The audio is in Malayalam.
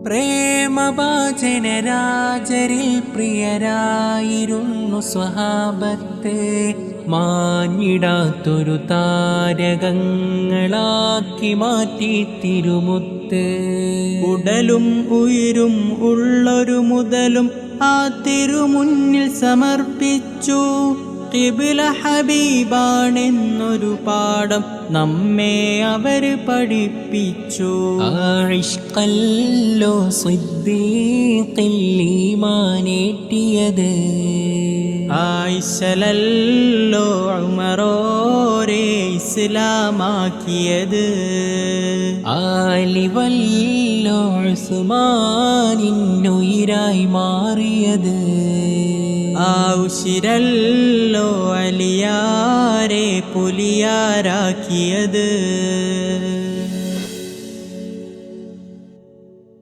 പ്രേമഭാജനരാജരിൽ പ്രിയരായിരുന്നു സ്വഹാബത്ത്. മാഞ്ഞിടാത്തൊരു താരകങ്ങളാക്കി മാറ്റി തിരുമുത്ത്. ഉടലും ഉയിരും ഉള്ളൊരു മുതലും ആ തിരുമുന്നിൽ സമർപ്പിച്ചു. ഖിബ്ല ഹബീബാണെന്നൊരു പാഠം നമ്മെ അവര് പഠിപ്പിച്ചു. ആയിഷ്കല്ലോ സിദ്ദീഖിൽ ഈമാനേറ്റിയത്, ആയിഷലല്ലോ ഉമറോരെ ഇസ്ലാമാക്കിയത്, ആലിവല്ലോ ഉസ്മാനിന്നുയിരായി മാറിയത്, ആഉശിരല്ലോ അലിയാരെ പുലിയാരാക്കിയത്.